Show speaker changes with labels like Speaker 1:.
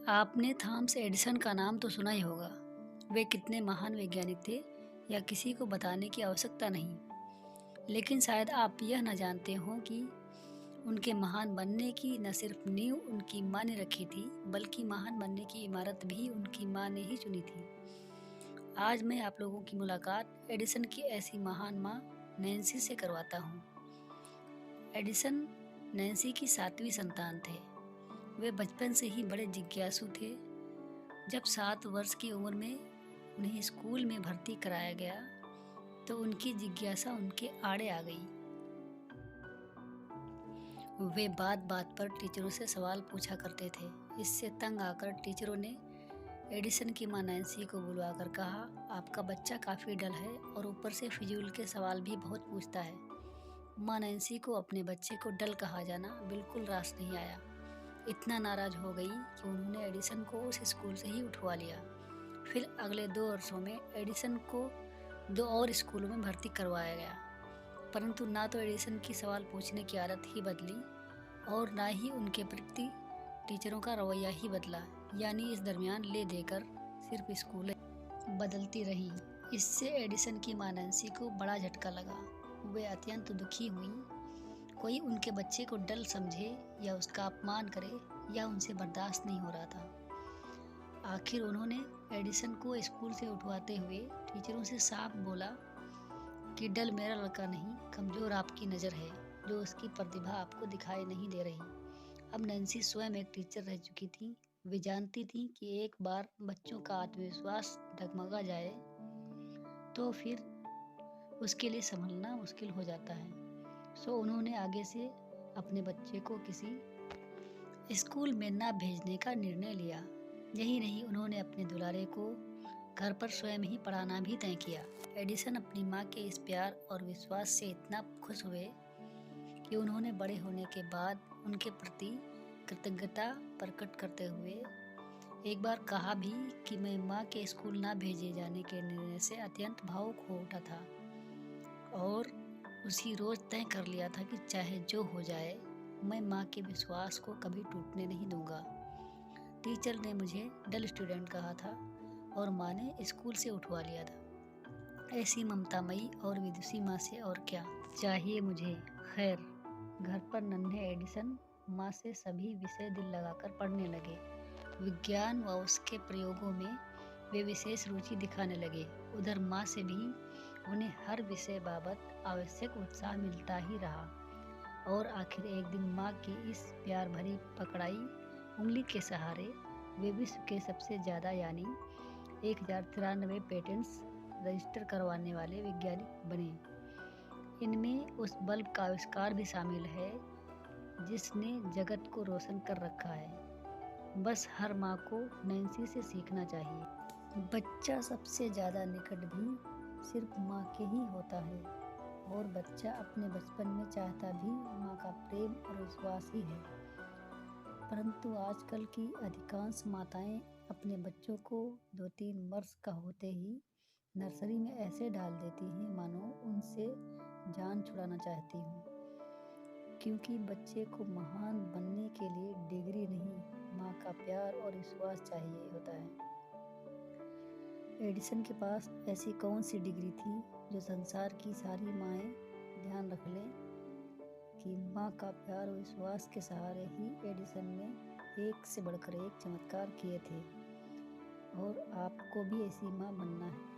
Speaker 1: आपने Thomas Edison का नाम तो सुना ही होगा। वे कितने महान वैज्ञानिक थे या किसी को बताने की आवश्यकता नहीं। लेकिन शायद आप यह न जानते हो कि उनके महान बनने की न सिर्फ नींव उनकी माँ ने रखी थी, बल्कि महान बनने की इमारत भी उनकी माँ ने ही चुनी थी। आज मैं आप लोगों की मुलाकात एडिसन की ऐसी महान माँ नैन्सी से करवाता हूँ। एडिसन नैन्सी की 7वीं संतान थे। वे बचपन से ही बड़े जिज्ञासु थे। जब 7 वर्ष की उम्र में उन्हें स्कूल में भर्ती कराया गया तो उनकी जिज्ञासा उनके आड़े आ गई। वे बात बात पर टीचरों से सवाल पूछा करते थे। इससे तंग आकर टीचरों ने एडिसन की मां नैन्सी को बुलवाकर कहा, आपका बच्चा काफ़ी डल है और ऊपर से फिजूल के सवाल भी बहुत पूछता है। मां नैन्सी को अपने बच्चे को डल कहा जाना बिल्कुल रास नहीं आया। इतना नाराज हो गई कि उन्होंने एडिसन को उस स्कूल से ही उठवा लिया। फिर अगले 2 वर्षों में एडिसन को 2 और स्कूलों में भर्ती करवाया गया, परंतु ना तो एडिसन की सवाल पूछने की आदत ही बदली और ना ही उनके प्रति टीचरों का रवैया ही बदला। यानी इस दरमियान ले देकर सिर्फ स्कूलें बदलती रही। इससे एडिसन की मां नैन्सी को बड़ा झटका लगा। वे अत्यंत दुखी हुई। कोई उनके बच्चे को डल समझे या उसका अपमान करे या उनसे बर्दाश्त नहीं हो रहा था। आखिर उन्होंने एडिसन को स्कूल से उठवाते हुए टीचरों से साफ बोला कि डल मेरा लड़का नहीं, कमज़ोर आपकी नज़र है, जो उसकी प्रतिभा आपको दिखाई नहीं दे रही। अब नैन्सी स्वयं एक टीचर रह चुकी थी। वे जानती थी कि एक बार बच्चों का आत्मविश्वास डगमगा जाए तो फिर उसके लिए संभलना मुश्किल हो जाता है। सो उन्होंने आगे से अपने बच्चे को किसी स्कूल में ना भेजने का निर्णय लिया। यही नहीं, उन्होंने अपने दुलारे को घर पर स्वयं ही पढ़ाना भी तय किया। एडिसन अपनी माँ के इस प्यार और विश्वास से इतना खुश हुए कि उन्होंने बड़े होने के बाद उनके प्रति कृतज्ञता प्रकट करते हुए एक बार कहा भी कि मैं माँ के स्कूल ना भेजे जाने के निर्णय से अत्यंत भावुक हो उठा था और उसी रोज़ तय कर लिया था कि चाहे जो हो जाए, मैं माँ के विश्वास को कभी टूटने नहीं दूंगा। टीचर ने मुझे डल स्टूडेंट कहा था और माँ ने स्कूल से उठवा लिया था। ऐसी ममतामयी और विदुषी माँ से और क्या चाहिए मुझे। खैर, घर पर नन्हे एडिसन माँ से सभी विषय दिल लगाकर पढ़ने लगे। विज्ञान व उसके प्रयोगों में वे विशेष रुचि दिखाने लगे। उधर माँ से भी उन्हें हर विषय बाबत आवश्यक उत्साह मिलता ही रहा और आखिर एक दिन माँ की इस प्यार भरी पकड़ाई उंगली के सहारे वे विश्व के सबसे ज़्यादा यानी 1093 पेटेंट्स रजिस्टर करवाने वाले वैज्ञानिक बने। इनमें उस बल्ब का आविष्कार भी शामिल है जिसने जगत को रोशन कर रखा है। बस हर माँ को नैन्सी से सीखना चाहिए। बच्चा सबसे ज़्यादा निकट भी सिर्फ माँ के ही होता है और बच्चा अपने बचपन में चाहता भी माँ का प्रेम और विश्वास ही है। परंतु आजकल की अधिकांश माताएं अपने बच्चों को 2-3 वर्ष का होते ही नर्सरी में ऐसे डाल देती हैं मानो उनसे जान छुड़ाना चाहती हूँ, क्योंकि बच्चे को महान बनने के लिए डिग्री नहीं, माँ का प्यार और विश्वास चाहिए होता है। एडिसन के पास ऐसी कौन सी डिग्री थी जो संसार की सारी माएँ ध्यान रख लें कि माँ का प्यार और विश्वास के सहारे ही एडिसन ने एक से बढ़कर एक चमत्कार किए थे और आपको भी ऐसी माँ बनना है।